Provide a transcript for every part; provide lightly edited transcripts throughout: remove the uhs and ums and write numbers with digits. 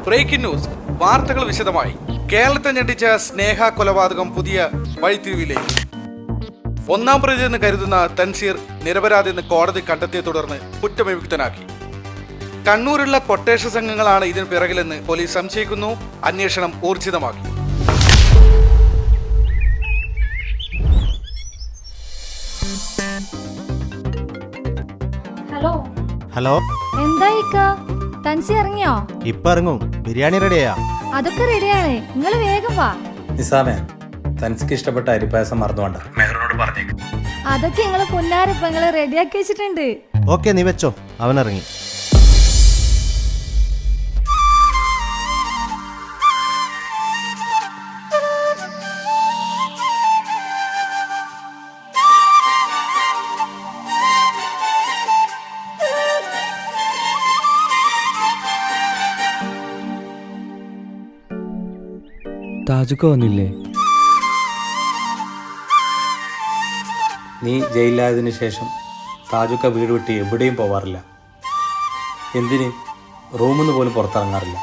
Breaking news. വാർത്തകൾ വിശദമായി. കേരളത്തെ ഞെട്ടിച്ച സ്നേഹ കൊലപാതകം പുതിയ വഴിത്തിരിവിലേക്ക്. ഒന്നാം പ്രതി എന്ന് കരുതുന്ന തൻസീർ നിരപരാധിയെന്ന് കോടതി കണ്ടെത്തിയെ തുടർന്ന് കുറ്റവിമുക്തനാക്കി. കണ്ണൂരുള്ള കൊട്ടേഷൻ സംഘങ്ങളാണ് ഇതിന് പിറകിലെന്ന് പോലീസ് സംശയിക്കുന്നു. അന്വേഷണം ഊർജിതമാക്കി. ഹലോ, എന്തായി തൻസി ഇറങ്ങിയോ? ഇപ്പൊ ഇറങ്ങും. ബിരിയാണി റെഡിയാ? അതൊക്കെ റെഡിയാണ്, നിങ്ങൾ വേഗം വാ. നിസാമേ, തൻസിക്ക് ഇഷ്ടപ്പെട്ട അരിപ്പായസം മറന്നുകൊണ്ട മെഹറിനോട് പറഞ്ഞേക്ക്. അതൊക്കെ നിങ്ങള് പൊന്നാരപ്പ നിങ്ങള് റെഡിയാക്കി വെച്ചിട്ടുണ്ട്. ഓക്കെ, നീ വെച്ചോ. അവൻ ഇറങ്ങി. താജുക്ക വന്നില്ലേ? നീ ജയിലിലായതിനു ശേഷം താജുക്ക വീട് വിട്ട് എവിടെയും പോവാറില്ല. എന്തിന് റൂമിൽ നിന്ന് പോലും പുറത്തിറങ്ങാറില്ല.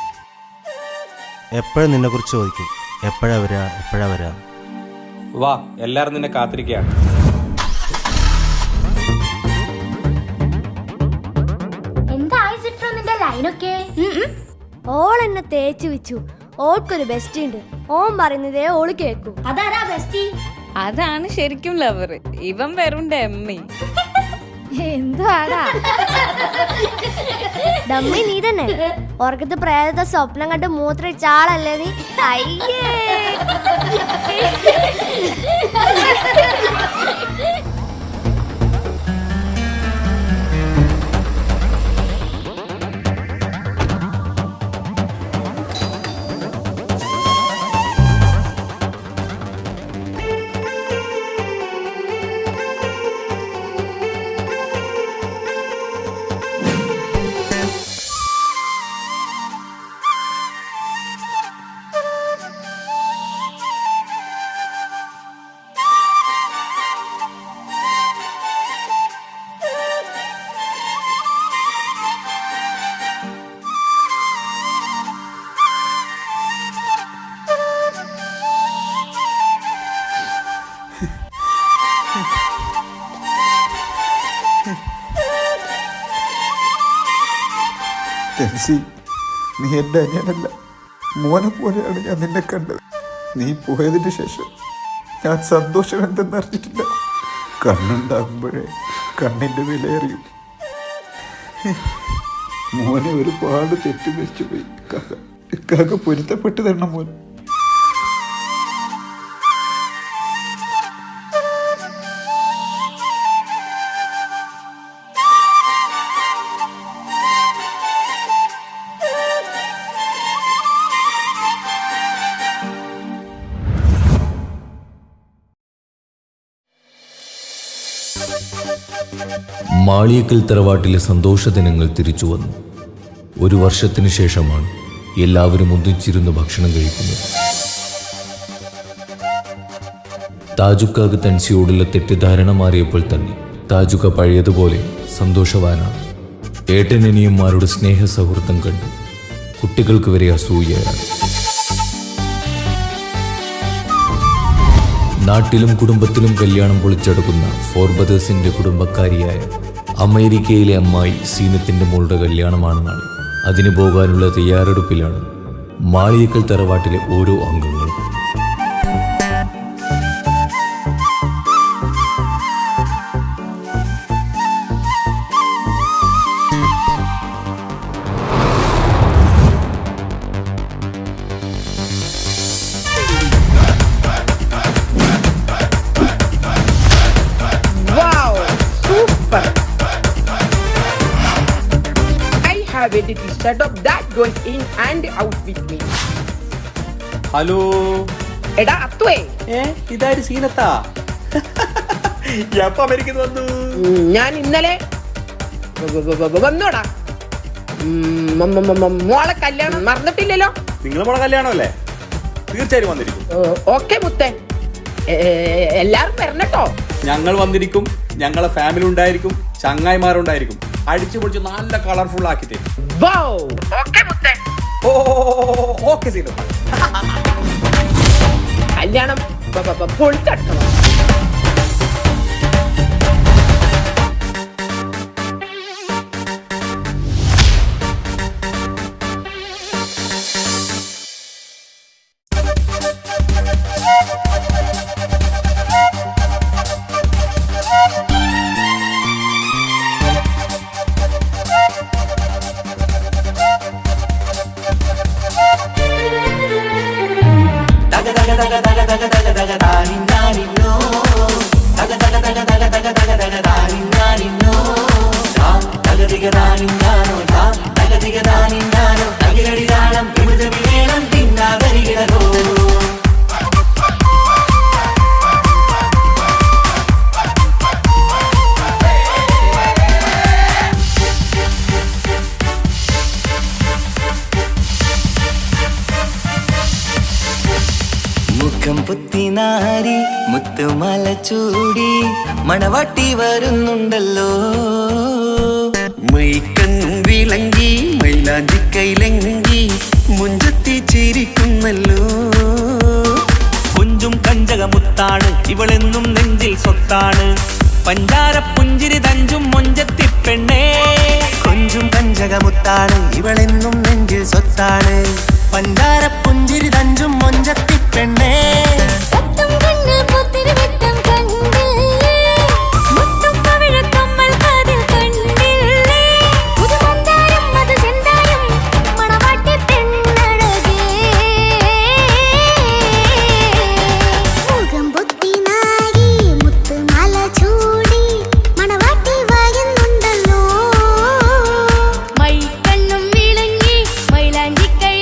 എപ്പോഴും നിന്നെ കുറിച്ച് ചോദിക്കും. എപ്പോഴാ വരാ? വാ, എല്ലാവരും നിന്നെ കാത്തിരിക്കുകയാണ്. ഓൾ എന്നെ തേച്ചു വെച്ചു. ഓൾക്കൊരു ബെസ്റ്റ് ഉണ്ട്. ഓൻ പറയുന്നതേ ഓള് കേക്കൂ. അതാരാ ബെസ്റ്റി? അതാണ് ശരിക്കും ലവർ. ഇവൻ വെറും ഡമ്മി. എന്തുവാടാ ഡമ്മി? നീ തന്നെ ഓർക്കത്ത് പ്രേതത്തെ സ്വപ്നം കണ്ട് മൂത്രയിച്ച ആളല്ലേ നീ? അയ്യേ, തെൻസി, നീ എൻ്റെ അനിയനല്ല, മോനെ പോലെയാണ് ഞാൻ നിന്നെ കണ്ടത്. നീ പോയതിന് ശേഷം ഞാൻ സന്തോഷം എന്തെന്നറിഞ്ഞിട്ടില്ല. കണ്ണുണ്ടാകുമ്പോഴേ കണ്ണിൻ്റെ വിലയറിയും. മോനെ ഒരുപാട് തെറ്റുവെച്ചു പോയി. കാക്ക പൊരുത്തപ്പെട്ട് തരണം മോൻ. മാളിയേക്കൽ തറവാട്ടിലെ സന്തോഷ ദിനങ്ങൾ തിരിച്ചു വന്നു. ഒരു വർഷത്തിനു ശേഷമാണ് എല്ലാവരും ഒന്നിച്ചിരുന്ന് ഭക്ഷണം കഴിക്കുന്നത്. താജുക്കാക്ക് തൻസിയോടുള്ള തെറ്റിദ്ധാരണ മാറിയപ്പോൾ തന്നെ താജുക്ക പഴയതുപോലെ സന്തോഷവാനാണ്. ഏട്ടനനിയന്മാരുടെ സ്നേഹ സൗഹൃദം കണ്ട് കുട്ടികൾക്ക് വരെ അസൂയയാണ്. നാട്ടിലും കുടുംബത്തിലും കല്യാണം പൊളിച്ചെടുക്കുന്ന ഫോർ ബ്രദേഴ്സിന്റെ കുടുംബക്കാരിയായ അമേരിക്കയിലെ അമ്മായി സീനത്തിന്റെ മോളുടെ കല്യാണമാണ് നാളെ. അതിന് പോകാനുള്ള തയ്യാറെടുപ്പിലാണ് മാളിയേക്കൽ തറവാട്ടിലെ ഓരോ അംഗങ്ങളും. have a little setup that goes in and out with me. Hello എടാ അത്തുവേ, ഇതാര് സീനത്താ? എപ്പോ അമേരിക്കയിൽ വന്നു? ഞാൻ ഇന്നലെ വന്നോടാ. മോളെ കല്യാണം മറന്നിട്ടില്ലല്ലോ? നിങ്ങളെ മോളെ കല്യാണമല്ലേ? തീർച്ചയായും വന്നിരിക്കും. ഓക്കെ മുത്തേ, എല്ലാരും വരണട്ടോ. ഞങ്ങൾ വന്നിരിക്കും. ഞങ്ങളെ ഫാമിലി ഉണ്ടായിരിക്കും, ചങ്ങായിമാരുണ്ടായിരിക്കും. അടിച്ചു പൊളിച്ച് നല്ല കളർഫുൾ ആക്കി തരും. ഓക്കെ മുത്തേ. ഓക്കെ സീനു. കല്യാണം പൊളിച്ചട്ടോ. മുഖം പുത്തിനാരി മുത്തുമല ചൂടി മണവാട്ടി വരുന്നുണ്ടല്ലോ. മൈക്കണ്ണും വിളങ്ങി മൈലാഞ്ചി കൈലങ്കി മുഞ്ചത്തി ചിരിക്കുന്നല്ലോ. കുഞ്ചും കഞ്ചകമുത്താണ് ഇവളെന്നും നെഞ്ചിൽ സ്വത്താണ്. പഞ്ചാര പുഞ്ചിരി തഞ്ചും മൊഞ്ചത്തി പെണ്ണേ. കൊഞ്ചും കഞ്ചകമുത്താണ് ഇവളെന്നും നെഞ്ചിൽ സ്വത്താണ്. പഞ്ചാര പുഞ്ചിരി തഞ്ചും മൊഞ്ചത്തി പെണ്ണേ. മൈക്കണ്ണും വിളങ്ങി മൈലാഞ്ചി കൈ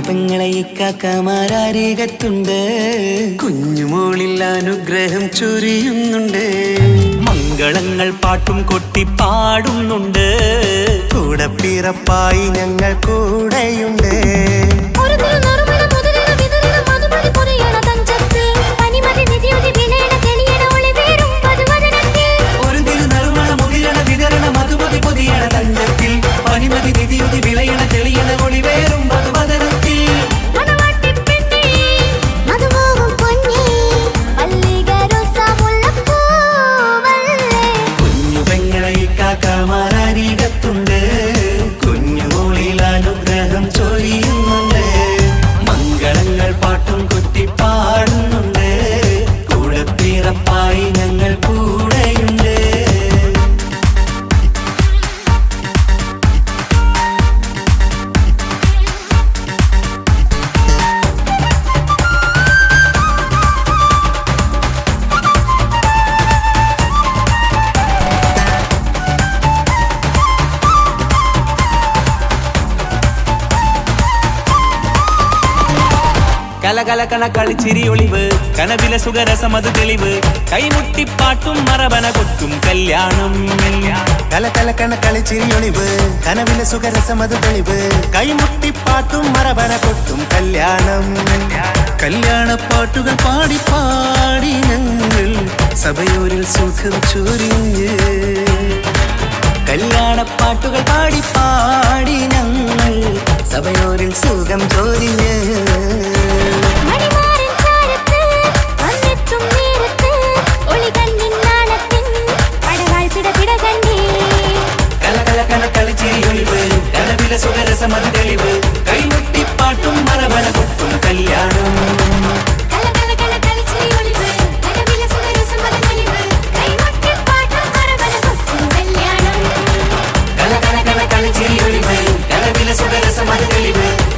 പെങ്ങളെ ഇക്കാക്കമാരരികത്തുണ്ട്. കുഞ്ഞുമോളിൽ അനുഗ്രഹം ചൊരിയുന്നുണ്ട്. മംഗളങ്ങൾ പാട്ടും കൊട്ടി പാടുന്നുണ്ട്. കൂടെ പിറപ്പായി ഞങ്ങൾ കൂടെയുണ്ട്. ഒരു തിരുനറുമണ മുതിരണ വിതരണ മധുമതി പൊതിയണ തഞ്ചത്തിൽ. പനിമതി നിധിയുതി വിളയണ തെളിയണ ഒളിവേറും മധുവദനത്തിൽ. കുഞ്ഞു പെങ്ങളെ ഇക്കാക്കമാരരികത്തുണ്ട്. കുഞ്ഞുമോളിൽ അനുഗ്രഹം ചൊരിയുന്നുണ്ട്. മംഗളങ്ങൾ പാട്ടും കുത്തി പാടുന്നുണ്ട്. കൂടെ പിറപ്പായി ഞങ്ങൾ കൂടെയുണ്ട്. കലകലകണ കളിച്ചിരി ഒളിവ് കനവില സുഖരസമത് തെളിവ്. കൈമുട്ടിപ്പാട്ടും മറവന കൊട്ടും കല്യാണം. കലകലകണ കളിച്ചിരിയൊളിവ് കനവിലെ സുഖരസമത് തെളിവ്. കൈമുട്ടിപ്പാട്ടും മറവന കൊട്ടും കല്യാണം. കല്യാണപ്പാട്ടുകൾ പാടി പാടി ഞങ്ങൾ സഭയോരിൽ സുഖം ചൊരിഞ്ഞ്. കല്യാണപ്പാട്ടുകൾ പാടി പാടി ഞങ്ങൾ സഭയോരിൽ സുഖം ചൊരിഞ്ഞ്. കലകലകണ കളിച്ചിരിയൊളിവ് കനവില സുഖരസമത് തെളിവ്. കൈമുട്ടിപ്പാട്ടും മറവന കൊട്ടും കല്യാണം. കലകലകണ കളിച്ചിരിയൊളിവ് കനവില സുഖരസമത് തെളിവ്.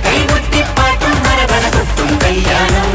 കൈമുട്ടിപ്പാട്ടും മറവന കൊട്ടും കല്യാണം.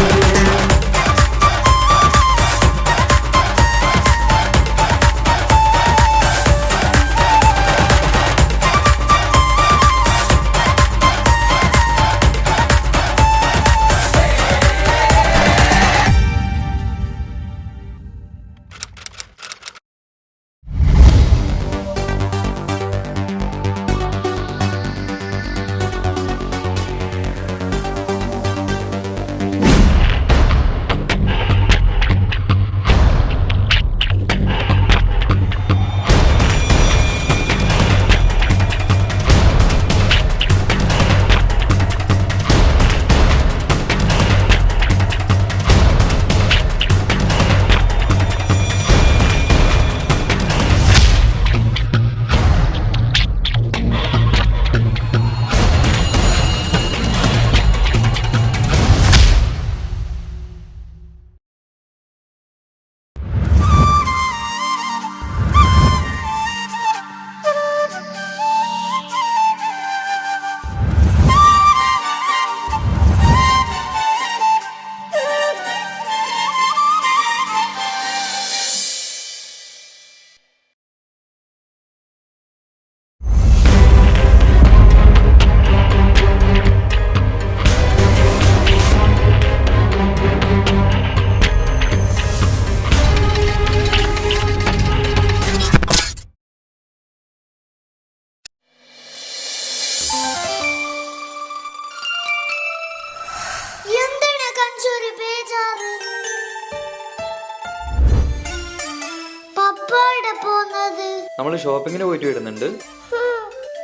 നമ്മൾ ഷോപ്പിങ്ങിന് പോയിട്ട് വരുന്നുണ്ട്.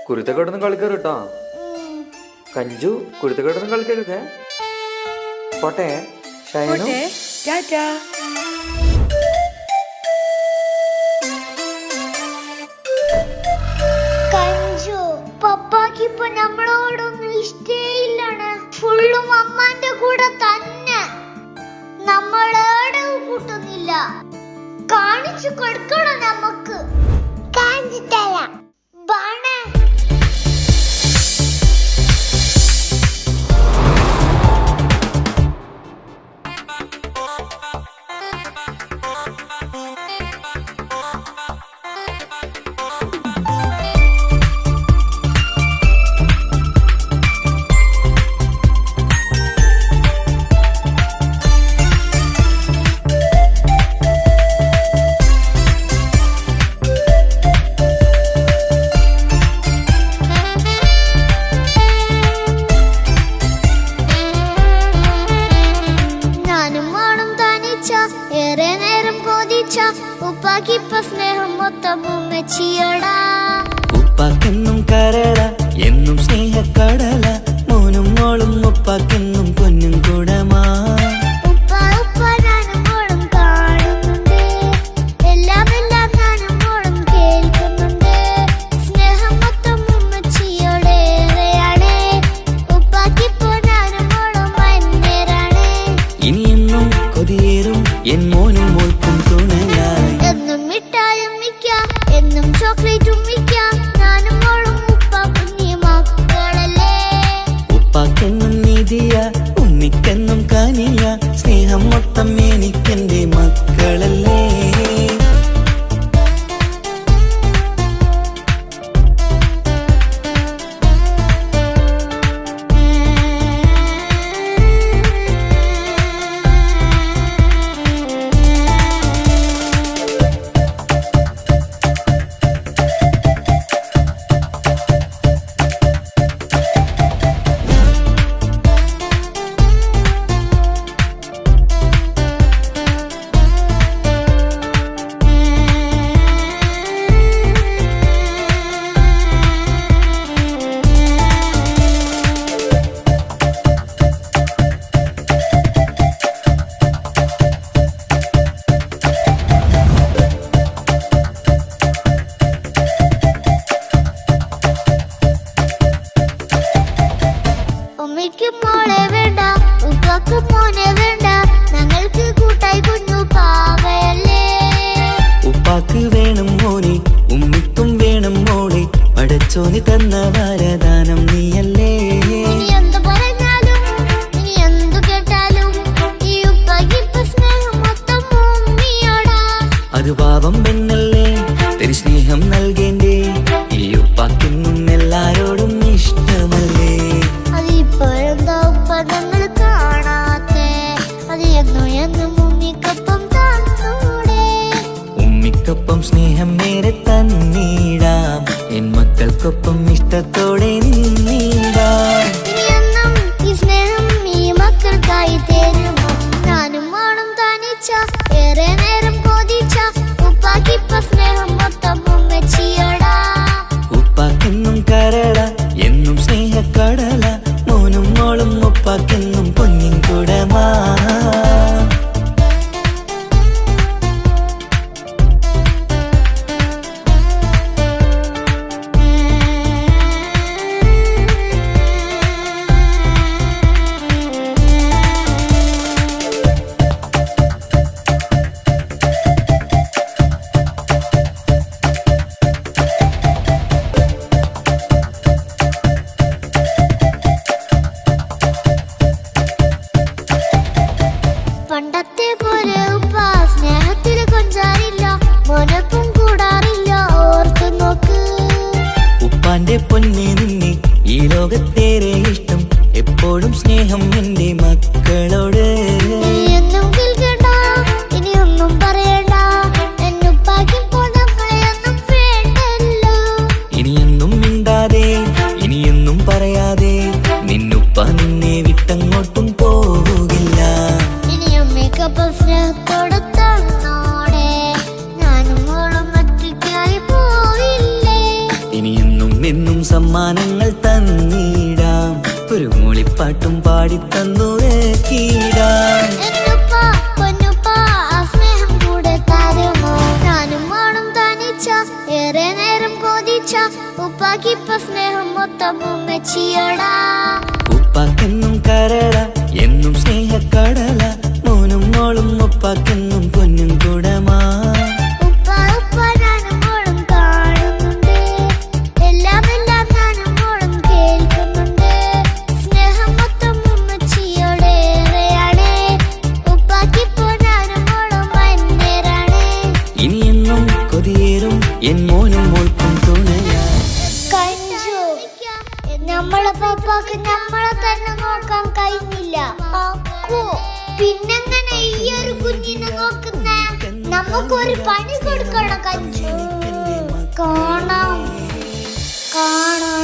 കുരുത്തക്കെട്ടൊന്നും കളിക്കരുത് കേട്ടോ. കഞ്ചു കുരുത്തക്കെട്ടൊന്നും കളിക്കരുതേ. പോട്ടെ ഷൈനു. കഞ്ചു പപ്പാക്ക് ഇപ്പൊ നമ്മളോടൊന്നും ഇഷ്ടേയില്ലാണ്. ഫുള്ളും അമ്മാന്റെ കൂടെ തന്നെ. നമ്മളേടെ കൂട്ടുന്നില്ല. കാണിച്ചു കൊടുക്കണം നമുക്ക്. കാണിച്ചു തരാം. ബാണേ ഉപ്പാക്കിപ്പ സ്നേഹം മൊത്തം ഉമ്മച്ചിയോടാ. ഉപ്പാക്കെന്നും കരള എന്നും സ്നേഹക്കടല മോനും മോളും ഉപ്പാക്കെന്നും പൊന്നും കുടമാ. ഉപ്പ ഉപ്പ ഞാനും മോളും കാണുന്നുണ്ട്, എല്ലാം എല്ലാം ഞാനും മോളും കേൾക്കുന്നുണ്ട്. സ്നേഹം മൊത്തം ഉമ്മച്ചിയോടേറെയാണ്, ഉപ്പാക്കിപ്പോ ഞാനും മോളും വന്നേരാണ്. ഇനിയെന്നും കൊതിയേറും എൻ മോനും മോൾക്കും തുണയായി. എന്നും മിഠായും മിക്കാം, എന്നും ചോക്ലേറ്റും മിക്കാം, ഞാനും മോളും ഉപ്പ കുഞ്ഞി മക്കളല്ലേ. ഉപ്പാക്കെന്നും നിധിയ ഉമ്മിക്കെന്നും കാനിയ സ്നേഹം മൊത്തം എനിക്കെന്റെ മക്കളല്ലേ. ഉമ്മയ്ക്ക് മോളെ വേണ്ട, ഉപ്പാക്ക് മോനെ വേണ്ട, ഞങ്ങൾക്ക് കൂട്ടായി കുഞ്ഞു പാവയല്ലേ. ഉപ്പാക്ക് വേണം മോനെ ഉമ്മിക്കും വേണം മോളെ, പടച്ചോന് തന്ന വരദാനം നീയല്ലേ. ഇനി എന്ത് പറഞ്ഞാലും ഇനി എന്തു കേട്ടാലും ഈ ഉപ്പാക്കിപ്പ സ്നേഹം മൊത്തം ഉമ്മിയോടാ. അത് പാവം പെണ്ണല്ലേ തരി സ്നേഹം നൽകേണ്ടേ, ഈ ഉപ്പാക്കെന്നും എല്ലാരോടും ഇഷ്ടമല്ലേ. അതിപ്പോഴെന്താ ഉപ്പ ഞങ്ങൾ കാണാത്തെ, അത് എന്നും എന്നും ഉമ്മിക്കൊപ്പം തന്നൂടെ. ഉമ്മിക്കൊപ്പം സ്നേഹം നേരെ തന്നീടാം, എൻ മക്കൾക്കൊപ്പം ഇഷ്ടത്തോടെ നിന്നീടാം. ഇനിയെന്നും ഈ സ്നേഹം ഈ മക്കൾക്കായി തരുമോ, ഞാനും മോളും തനിച്ച ഏറെ നേരം കൊതിച്ച ഉപ്പാക്കിപ്പ സ്നേഹം മൊത്തം ഉമ്മച്ചിയോടാ. ഉപ്പാക്കെന്നും കരള എന്നും സ്നേഹക്കടല മോനും മോളും ഉപ്പാക്കെന്നും പൊന്നിൻ കുടമാ. പണ്ടത്തെ പോലെ ഉപ്പ സ്നേഹത്തില് കൊഞ്ചാറില്ല, മോനൊപ്പം കൂടാറില്ല, ഓർത്തു നോക്ക്. ഉപ്പാന്റെ പൊന്നെ നിന്നെ ഈ ലോകത്തേറെ ഇഷ്ടം, എപ്പോഴും സ്നേഹം എന്റെ മക്കളോട്. ഇനിയൊന്നും കേൾക്കണ്ട, ഇനിയൊന്നും പറയണ്ട, എന്നുപ്പാക്കിപ്പോ നമ്മളെയൊന്നും വേണ്ടല്ലോ. ഇനിയൊന്നും മിണ്ടാതെ ഇനിയൊന്നും പറയാതെ നിന്നുപ്പ നിന്നെ വിട്ടങ്ങോട്ടും പോകില്ല. ഇനിയും മേക്കപ്പ് സ്നേഹത്തോടെ തന്നോടെ, ഞാനും മോളും ഒറ്റയ്ക്കായി പോയില്ലേ. ഇനിയെന്നും എന്നും സമ്മാനങ്ങൾ തന്നീടാം, ഒരു മൂളിപ്പാട്ടും പാടിത്തന്നുറക്കിടാം. എന്നുപ്പ പൊന്നുപ്പ ആ സ്നേഹം കൂടെ തരുമോ, ഞാനും മോളും തനിച്ച ഏറെ നേരം കൊതിച്ച ഉപ്പാക്കിപ്പ സ്നേഹം മൊത്തം ഉമ്മച്ചിയോടാ. ഉപ്പാക്കെന്നും കരള എന്നും സ്നേഹക്കടല മോനും മോളും ഉപ്പാക്കെന്നും പൊന്നും കുടമാ. ഉപ്പ ഉപ്പ ഞാനും മോളും കാണുന്നുണ്ട്, എല്ലാം എല്ലാം ഞാനും മോളും കേൾക്കുന്നുണ്ട്. സ്നേഹം മൊത്തം ഉമ്മച്ചിയോടേറെയാണ്, ഉപ്പാക്കിപ്പോ ഞാനും മോളും വന്നേരാണ്. ഇനിയെന്നും കൊതിയേറും എൻ മോനും മോൾക്കും തുണയാ. നമ്മളെ പപ്പാക്ക് നമ്മളെ തന്നെ നോക്കാൻ കഴിഞ്ഞില്ല. പിന്നെങ്ങനെ ഈ ഒരു കുഞ്ഞിനെ നോക്കുന്നേ? നമുക്കൊരു പണി കൊടുക്കണം കഞ്ചു. കാണാം കാണാം.